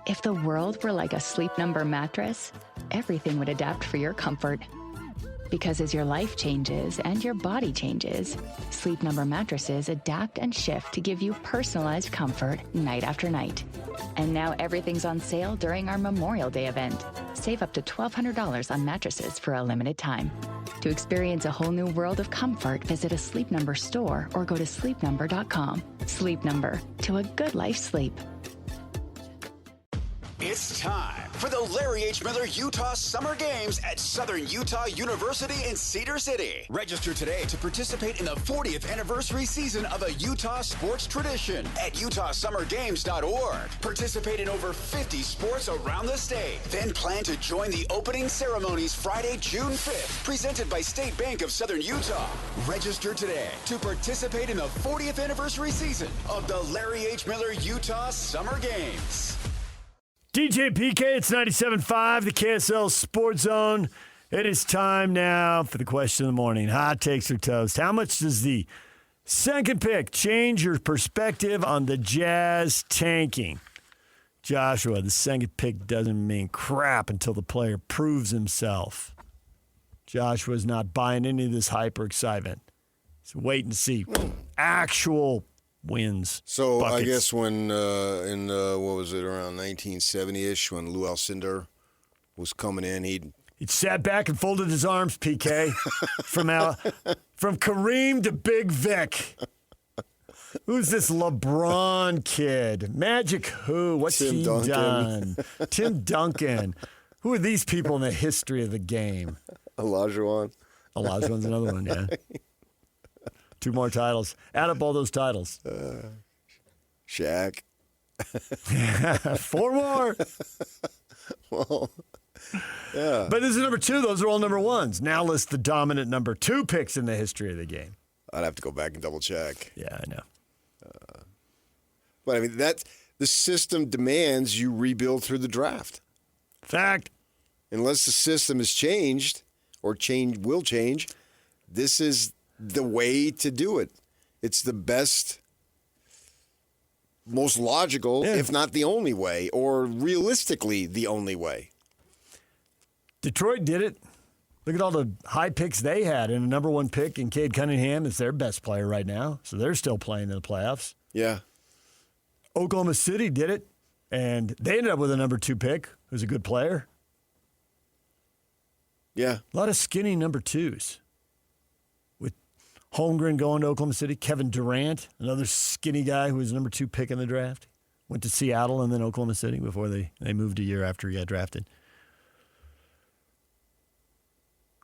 If the world were like a Sleep Number mattress, everything would adapt for your comfort. Because as your life changes and your body changes, Sleep Number mattresses adapt and shift to give you personalized comfort night after night. And now everything's on sale during our Memorial Day event. Save up to $1,200 on mattresses for a limited time. To experience a whole new world of comfort, visit a Sleep Number store or go to sleepnumber.com. Sleep Number, to a good life sleep. It's time for the Larry H. Miller Utah Summer Games at Southern Utah University in Cedar City. Register today to participate in the 40th anniversary season of a Utah sports tradition at utahsummergames.org. Participate in over 50 sports around the state. Then plan to join the opening ceremonies Friday, June 5th, presented by State Bank of Southern Utah. Register today to participate in the 40th anniversary season of the Larry H. Miller Utah Summer Games. DJ PK, it's 97.5, the KSL Sports Zone. It is time now for the question of the morning. Hot takes or toast? How much does the second pick change your perspective on the Jazz tanking? Joshua, the second pick doesn't mean crap until the player proves himself. Joshua's not buying any of this hyper excitement. He's waiting to see actual wins. So buckets. I guess when what was it, around 1970-ish, when Lou Alcindor was coming in, he'd sat back and folded his arms, PK, from Kareem to Big Vic. Who's this LeBron kid? Magic who? What's Tim he Duncan. done? Tim Duncan. Who are these people in the history of the game? Olajuwon. Olajuwon's another one, yeah. 2 more titles. Add up all those titles. Shaq. 4 more. Well, yeah. But this is number 2. Those are all number 1s. Now list the dominant number 2 picks in the history of the game. I'd have to go back and double check. Yeah, I know. But I mean, the system demands you rebuild through the draft. Fact. Unless the system has changed or will change, this is the way to do it. It's the best, most logical, if not the only way, or realistically the only way. Detroit did it. Look at all the high picks they had, and a number 1 pick in Cade Cunningham is their best player right now, so they're still playing in the playoffs. Yeah. Oklahoma City did it, and they ended up with a number 2 pick who's a good player. Yeah. A lot of skinny number 2s. With Holmgren going to Oklahoma City, Kevin Durant, another skinny guy who was number 2 pick in the draft, went to Seattle and then Oklahoma City before they moved a year after he got drafted.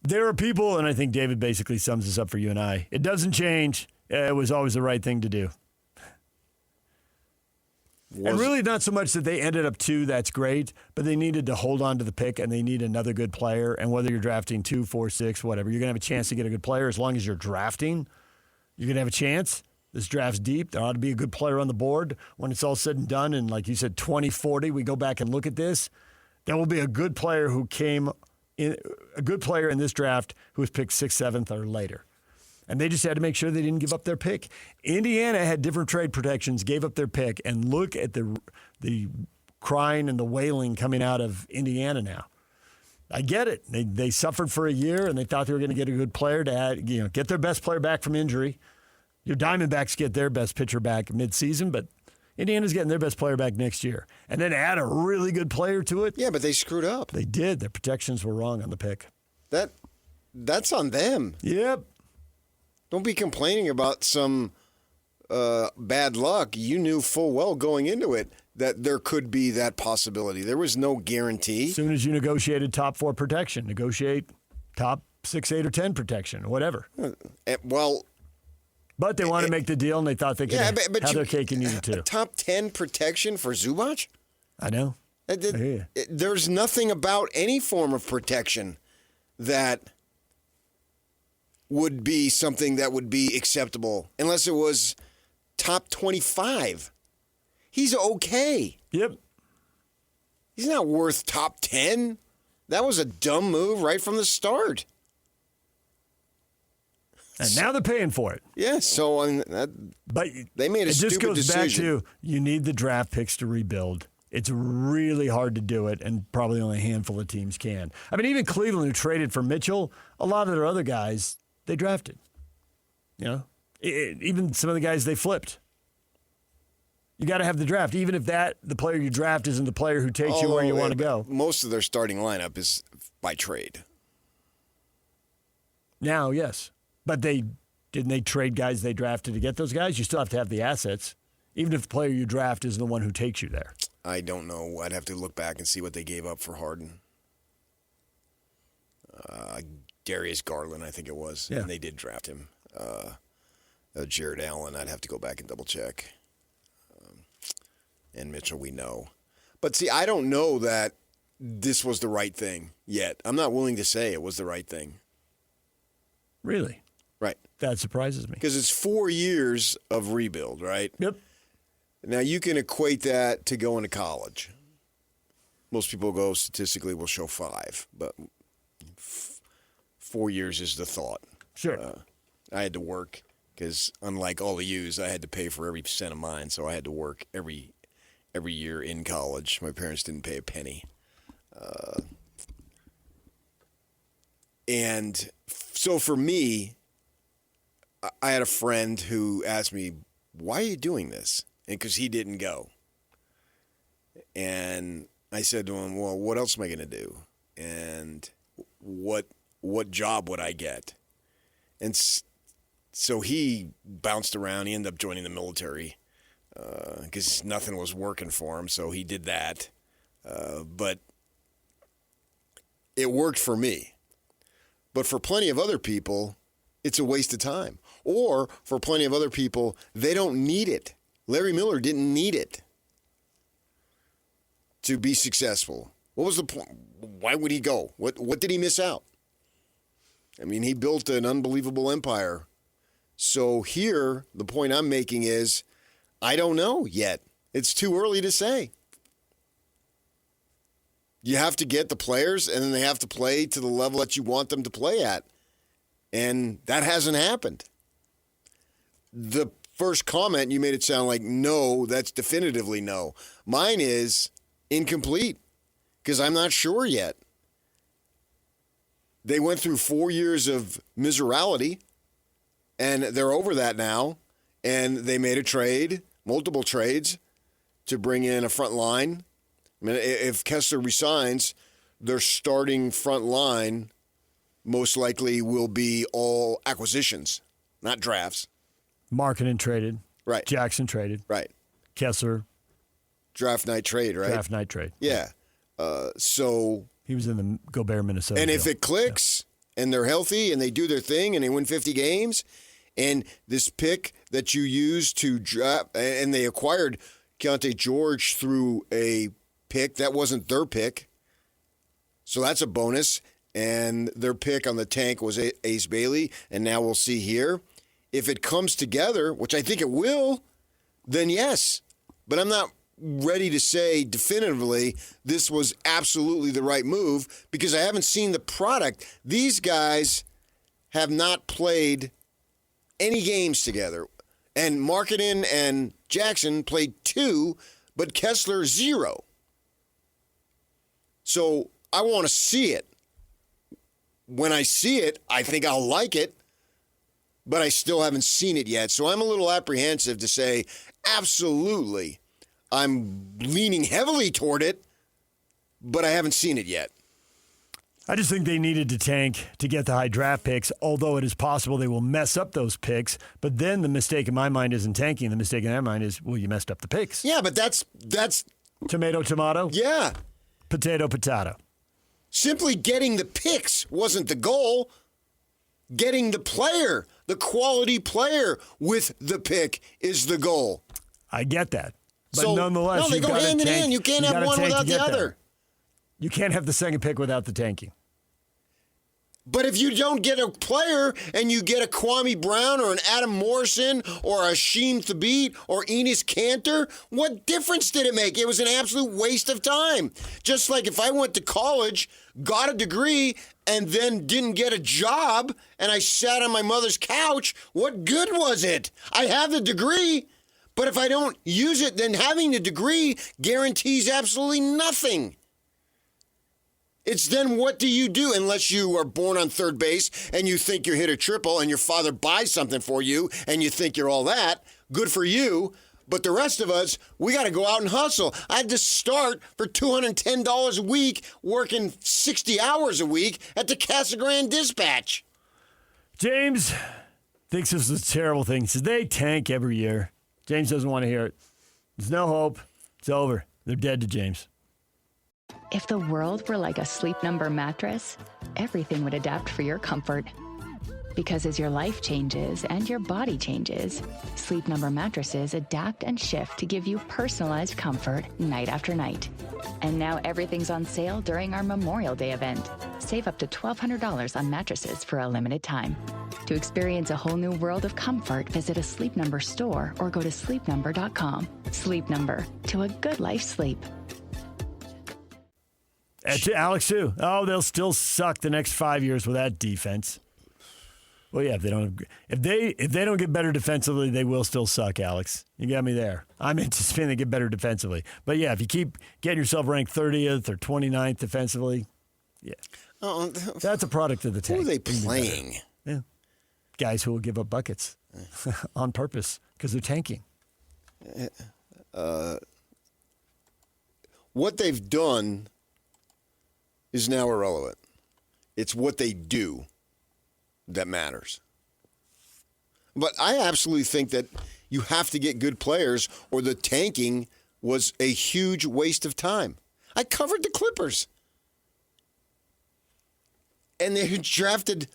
There are people, and I think David basically sums this up for you and I. It doesn't change. It was always the right thing to do. And really not so much that they ended up 2, that's great, but they needed to hold on to the pick, and they need another good player. And whether you're drafting 2, 4, 6, whatever, you're going to have a chance to get a good player. As long as you're drafting, you're going to have a chance. This draft's deep. There ought to be a good player on the board. When it's all said and done, and like you said, 2040, we go back and look at this, there will be a good player who came in, a good player in this draft who was picked 6th, 7th, or later. And they just had to make sure they didn't give up their pick. Indiana had different trade protections, gave up their pick, and look at the crying and the wailing coming out of Indiana now. I get it. They suffered for a year, and they thought they were going to get a good player to add, get their best player back from injury. Your Diamondbacks get their best pitcher back midseason, but Indiana's getting their best player back next year. And then add a really good player to it. Yeah, but they screwed up. They did. Their protections were wrong on the pick. That's on them. Yep. Don't be complaining about some bad luck. You knew full well going into it that there could be that possibility. There was no guarantee. As soon as you negotiated top 4 protection, negotiate top 6, 8, or 10 protection, whatever. Well, but they wanted to make the deal, and they thought they could have their cake and eat it too. Top 10 protection for Zubac? I know. There's nothing about any form of protection that would be something that would be acceptable unless it was top 25. He's okay. Yep. He's not worth top 10. That was a dumb move right from the start. And now they're paying for it. Yeah, so but they made a stupid decision. It just goes back to you need the draft picks to rebuild. It's really hard to do it, and probably only a handful of teams can. I mean, even Cleveland, who traded for Mitchell, a lot of their other guys, they drafted. You know, even some of the guys they flipped. You got to have the draft, even if the player you draft isn't the player who takes you where you want to go. Most of their starting lineup is by trade. Now, yes. But didn't they trade guys they drafted to get those guys? You still have to have the assets, even if the player you draft is the one who takes you there. I don't know. I'd have to look back and see what they gave up for Harden. Darius Garland, I think it was. Yeah. And they did draft him. Jared Allen, I'd have to go back and double check. And Mitchell, we know. But see, I don't know that this was the right thing yet. I'm not willing to say it was the right thing. Really? Right. That surprises me. Because it's 4 years of rebuild, right? Yep. Now, you can equate that to going to college. Most people go statistically will show 5, but 4 years is the thought. Sure. I had to work because, unlike all the yous, I had to pay for every cent of mine, so I had to work every year in college. My parents didn't pay a penny. And so for me, I had a friend who asked me, why are you doing this? And because he didn't go. And I said to him, well, what else am I going to do? And what job would I get? And so he bounced around. He ended up joining the military because nothing was working for him. So he did that. But it worked for me. But for plenty of other people, it's a waste of time. Or for plenty of other people, they don't need it. Larry Miller didn't need it to be successful. What was the point? Why would he go? What did he miss out? I mean, he built an unbelievable empire. So here, the point I'm making is, I don't know yet. It's too early to say. You have to get the players, and then they have to play to the level that you want them to play at. And that hasn't happened. The first comment, you made it sound like no, that's definitively no. Mine is incomplete because I'm not sure yet. They went through 4 years of miserality, and they're over that now. And they made a trade, multiple trades, to bring in a front line. I mean, if Kessler resigns, their starting front line most likely will be all acquisitions, not drafts. Markkanen traded. Right. Jackson traded. Right. Kessler. Draft night trade, right? Draft night trade. Yeah. So. He was in the Gobert, Minnesota. And if it clicks and they're healthy and they do their thing and they win 50 games, and this pick that you use to draft, and they acquired Keontae George through a pick, that wasn't their pick. So that's a bonus. And their pick on the tank was Ace Bailey, and now we'll see here. If it comes together, which I think it will, then yes. But I'm not ready to say definitively this was absolutely the right move because I haven't seen the product. These guys have not played any games together. And Markkanen and Jackson played 2, but Kessler 0. So I want to see it. When I see it, I think I'll like it, but I still haven't seen it yet. So I'm a little apprehensive to say, absolutely, I'm leaning heavily toward it, but I haven't seen it yet. I just think they needed to tank to get the high draft picks, although it is possible they will mess up those picks. But then the mistake in my mind isn't tanking. The mistake in their mind is, well, you messed up the picks. Yeah, but that's Tomato, tomato. Yeah. Potato, potato. Simply getting the picks wasn't the goal. Getting the player, the quality player with the pick is the goal. I get that. But So, nonetheless, no, they you've go got to hand in tank. hand. You can't You've have got to one tank to without the get there. other. You can't have the second pick without the tanking. But if you don't get a player and you get a Kwame Brown or an Adam Morrison or a Sheem Thabit or Enes Kanter, what difference did it make? It was an absolute waste of time. Just like if I went to college, got a degree, and then didn't get a job and I sat on my mother's couch, what good was it? I have the degree, But if I don't use it, then having the degree guarantees absolutely nothing. It's then what do you do unless you are born on third base and you think you hit a triple and your father buys something for you and you think you're all that. Good for you. But the rest of us, we got to go out and hustle. I had to start for $210 a week, working 60 hours a week at the Casa Grande Dispatch. James thinks this is a terrible thing. He says they tank every year. James doesn't want to hear it. There's no hope. It's over. They're dead to James. If the world were like a Sleep Number mattress, everything would adapt for your comfort. Because as your life changes and your body changes, Sleep Number mattresses adapt and shift to give you personalized comfort night after night. And now everything's on sale during our Memorial Day event. Save up to $1,200 on mattresses for a limited time. To experience a whole new world of comfort, visit a Sleep Number store or go to sleepnumber.com. Sleep Number, to a good life sleep. To Alex, too. Oh, they'll still suck the next 5 years with that defense. Well, yeah, if they don't get better defensively, they will still suck, Alex. You got me there. I'm anticipating they get better defensively. But, yeah, if you keep getting yourself ranked 30th or 29th defensively, yeah. That's a product of the tank. Who are they playing? Yeah. Guys who will give up buckets on purpose because they're tanking. What they've done is now irrelevant. It's what they do that matters. But I absolutely think that you have to get good players or the tanking was a huge waste of time. I covered the Clippers. And they drafted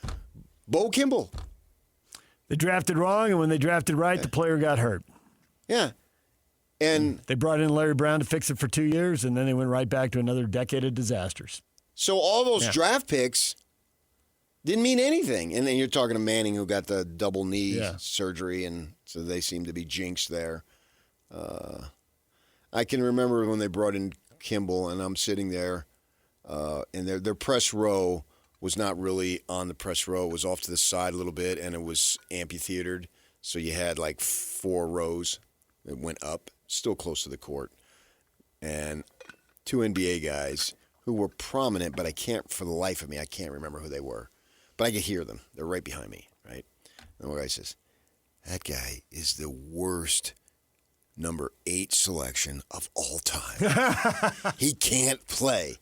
Bo Kimball. They drafted wrong, and when they drafted right, the player got hurt. Yeah. And they brought in Larry Brown to fix it for 2 years, and then they went right back to another decade of disasters. So all those draft picks didn't mean anything. And then you're talking to Manning, who got the double knee surgery, and so they seem to be jinxed there. I can remember when they brought in Kimball, and I'm sitting there, and their press row was not really on the press row. It was off to the side a little bit, and it was amphitheatered. So you had like 4 rows that went up, still close to the court. And 2 NBA guys who were prominent, but for the life of me, I can't remember who they were. But I could hear them. They're right behind me, right? And one guy says, that guy is the worst number 8 selection of all time. He can't play.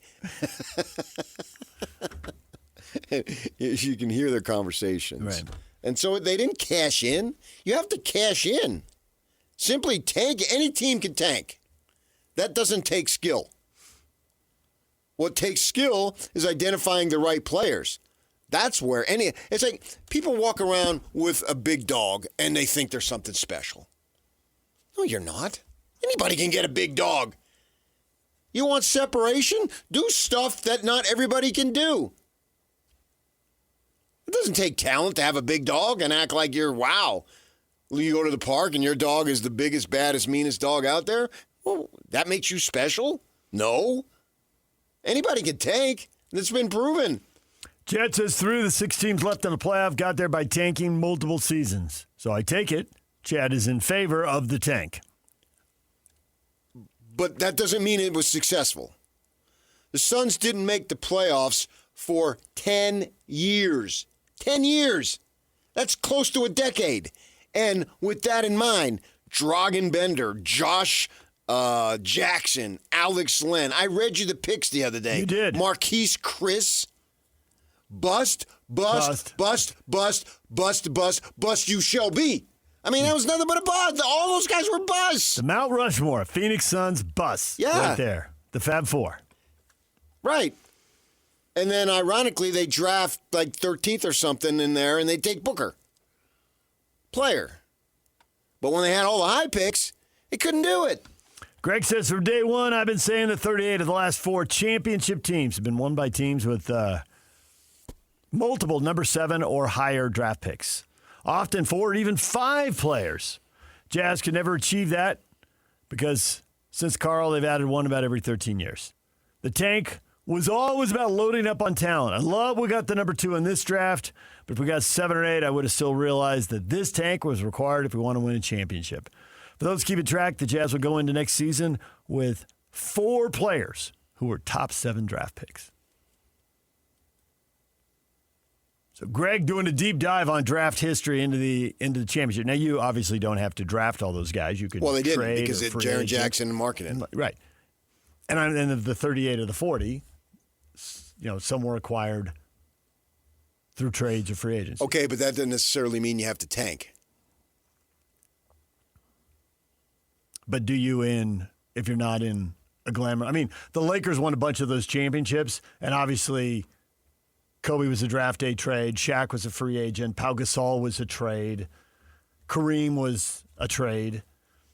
You can hear their conversations. Right. And so they didn't cash in. You have to cash in. Simply tank. Any team can tank. That doesn't take skill. What takes skill is identifying the right players. That's where it's like people walk around with a big dog and they think they're something special. No, you're not. Anybody can get a big dog. You want separation? Do stuff that not everybody can do. It doesn't take talent to have a big dog and act like you're, wow. You go to the park and your dog is the biggest, baddest, meanest dog out there? Well, that makes you special? No. Anybody can tank. That's been proven. Jet says through the 6 teams left in the playoff, got there by tanking multiple seasons. So I take it, Chad is in favor of the tank. But that doesn't mean it was successful. The Suns didn't make the playoffs for 10 years. 10 years. That's close to a decade. And with that in mind, Dragan Bender, Josh Jackson, Alex Len. I read you the picks the other day. You did. Marquise Chris. Bust you shall be. I mean, that was nothing but a bust. All those guys were busts. The Mount Rushmore, Phoenix Suns bust. Yeah. Right there. The Fab Four. Right. And then, ironically, they draft like 13th or something in there, and they take Booker. Player. But when they had all the high picks, they couldn't do it. Greg says, from day one, I've been saying that 38 of the last 4 championship teams have been won by teams with multiple number 7 or higher draft picks. Often 4 or even 5 players. Jazz could never achieve that because since Carl, they've added one about every 13 years. The tank was always about loading up on talent. I love we got the number 2 in this draft, but if we got 7 or 8, I would have still realized that this tank was required if we want to win a championship. For those keeping track, the Jazz will go into next season with 4 players who were top 7 draft picks. So Greg doing a deep dive on draft history into the championship. Now, you obviously don't have to draft all those guys. You could Well, they didn't trade because or it's free Jaren agent. Jackson and marketing. Right. And of the 38 of the 40, some were acquired through trades or free agents. Okay, but that doesn't necessarily mean you have to tank. But do you if you're not in a glamour? I mean, the Lakers won a bunch of those championships, and obviously Kobe was a draft day trade. Shaq was a free agent. Pau Gasol was a trade. Kareem was a trade.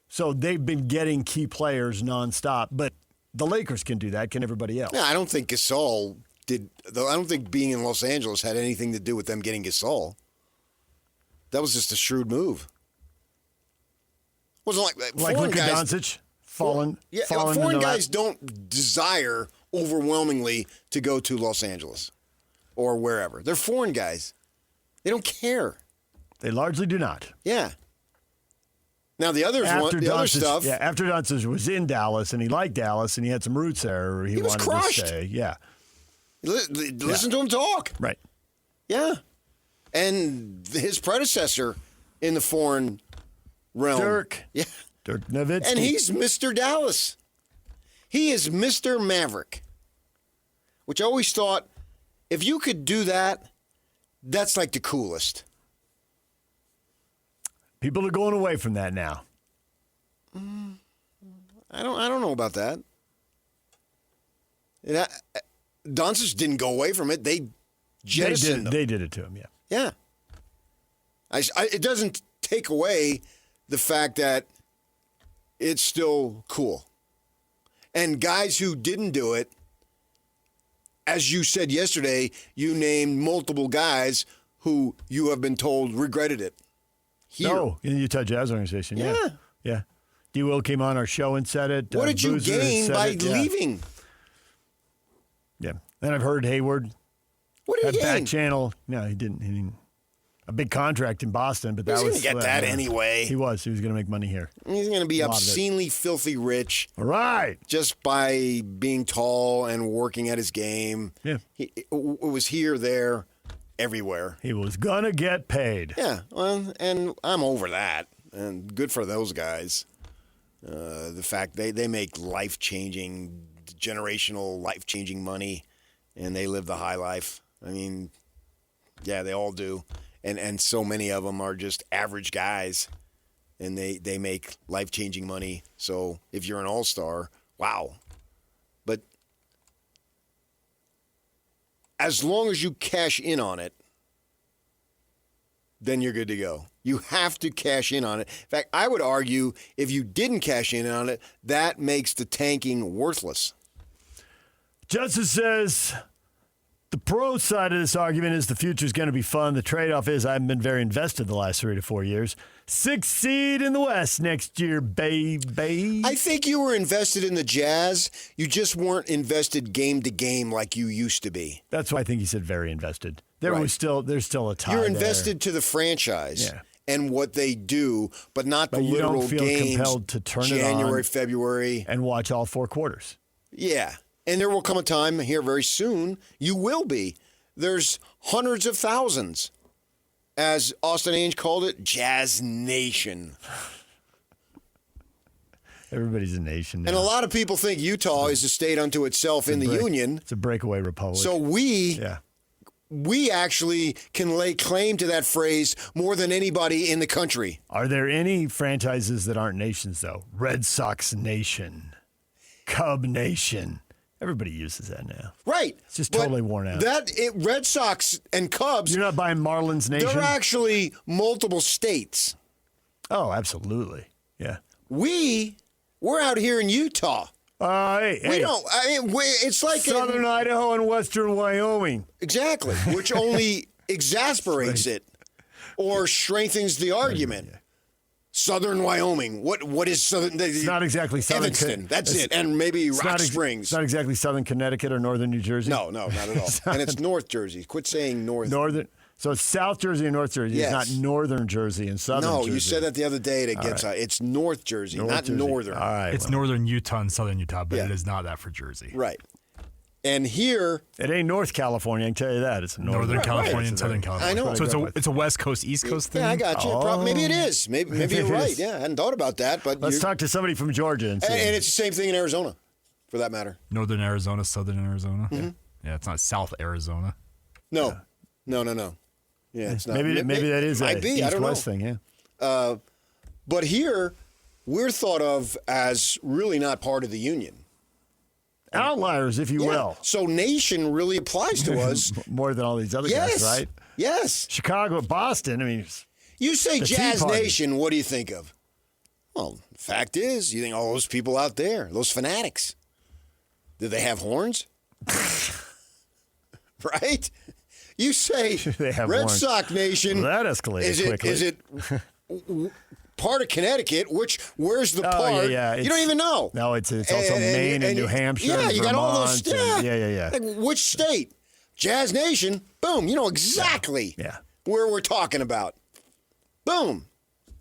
So they've been getting key players nonstop. But the Lakers can do that. Can everybody else? Yeah, I don't think Gasol did. Though I don't think being in Los Angeles had anything to do with them getting Gasol. That was just a shrewd move. Wasn't Like foreign Luka guys. Doncic fallen. Yeah, fallen foreign in the guys don't desire overwhelmingly to go to Los Angeles or wherever. They're foreign guys. They don't care. They largely do not. Yeah. Now the others want the other stuff. Yeah, after Doncic was in Dallas and he liked Dallas and he had some roots there, or he was wanted crushed. to stay. Yeah, Listen to him talk. right. Yeah. And his predecessor in the foreign realm. Dirk. Yeah. Dirk Nowitzki. And he's Mr. Dallas. He is Mr. Maverick. Which I always thought, if you could do that, that's like the coolest. People are going away from that now. I don't know about that. Doncic didn't go away from it. They jettisoned him. They did it to him, yeah. Yeah. It doesn't take away the fact that it's still cool. And guys who didn't do it, as you said yesterday, you named multiple guys who you have been told regretted it. Here. No, in the Utah Jazz organization, yeah. Yeah. D. Will came on our show and said it. What did you Boozer gain said by it, yeah. leaving? Yeah. And I've heard Hayward What did had he gain? back channel. No, he didn't. A big contract in Boston, but He's that going was to get that anyway. He was going to make money here. He's going to be A lot of it. obscenely filthy rich All right. just by being tall and working at his game. Yeah. It was here, there, everywhere. He was going to get paid. Yeah, well, and I'm over that. And good for those guys. The fact they make life-changing, generational, life-changing money, and they live the high life. I mean, yeah, they all do. And so many of them are just average guys, and they make life-changing money. So if you're an all-star, wow. But as long as you cash in on it, then you're good to go. You have to cash in on it. In fact, I would argue if you didn't cash in on it, that makes the tanking worthless. Justice says the pro side of this argument is the future is going to be fun. The trade-off is I haven't been very invested the last 3 to 4 years. 6th seed in the West next year, baby. I think you were invested in the Jazz. You just weren't invested game to game like you used to be. That's why I think he said very invested. Right. There's still a tie. You're there. invested to the franchise. Yeah. And what they do, but not the But you don't literal feel games. compelled to turn it January, on. February. And watch all 4 quarters. Yeah. And there will come a time here very soon, you will be. There's hundreds of thousands. As Austin Ainge called it, Jazz Nation. Everybody's a nation now. And a lot of people think Utah is a state unto itself in the Union. It's a breakaway republic. So we actually can lay claim to that phrase more than anybody in the country. Are there any franchises that aren't nations, though? Red Sox Nation, Cub Nation. Everybody uses that now. Right. It's just But totally worn out. Red Sox and Cubs, You're not buying Marlins Nation? they're actually multiple states. Oh, absolutely. Yeah. We're out here in Utah. Hey, We don't. It's like Southern Idaho and Western Wyoming. exactly, which only exasperates it or strengthens the argument. Southern Wyoming. What is Southern? It's not exactly Southern. Evanston. That's it, and maybe Rock Springs. It's not exactly Southern Connecticut or Northern New Jersey. No, not at all. And it's North Jersey. Quit saying North. Northern. So it's South Jersey and North Jersey. Yes. It's not Northern Jersey and Southern Jersey. No, you said that the other day. It's North Jersey, not Jersey. Northern. All right. It's Northern Utah and Southern Utah, but Yeah. it is not that for Jersey. Right. And here, It ain't North California, I can tell you that. It's Northern Right, California right. and Southern California. I know. So it's a West Coast, East Coast thing? yeah, I got you. Maybe it is. Maybe Maybe you're it right. is. Yeah, I hadn't thought about that. But Let's talk to somebody from Georgia and see. And it's the same thing in Arizona, for that matter. Northern Arizona, Southern Arizona. Yeah, it's not South Arizona. No. Yeah, it's not. maybe that is might a be. I don't know. East-West thing, yeah. But here, we're thought of as really not part of the union. Outliers, if you Yeah. will. So nation really applies to us. More than all these other Yes. guys, right? Yes. Chicago, Boston, I mean, You say The Tea Jazz Party. Nation, what do you think of? Well, the fact is, you think all those people out there, those fanatics, do they have horns? Right? You say They have Red horns. Sox Nation. That escalated quickly. Is it part of Connecticut? Where's the Oh, part? yeah. You don't even know. No, it's also Maine and New Hampshire. Yeah, and you got all those. Vermont and- yeah. Like, which state? Jazz Nation. Boom. You know exactly Yeah. where we're talking about. Boom.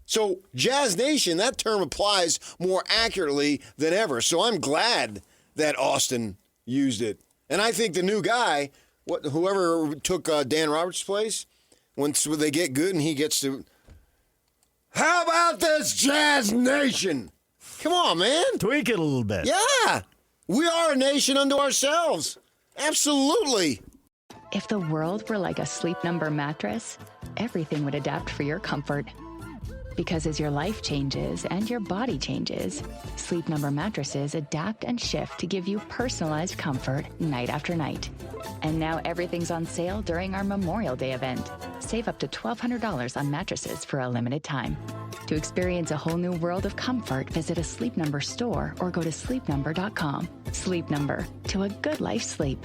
So Jazz Nation, that term applies more accurately than ever. So I'm glad that Austin used it. And I think the new guy, whoever took Dan Roberts' place, once they get good and he gets to, how about this Jazz Nation? Come on, man. Tweak it a little bit. Yeah. We are a nation unto ourselves. Absolutely. If the world were like a Sleep Number mattress, everything would adapt for your comfort. Because as your life changes and your body changes, Sleep Number mattresses adapt and shift to give you personalized comfort night after night. And now everything's on sale during our Memorial Day event. Save up to $1,200 on mattresses for a limited time. To experience a whole new world of comfort, visit a Sleep Number store or go to sleepnumber.com. Sleep Number, to a good life sleep.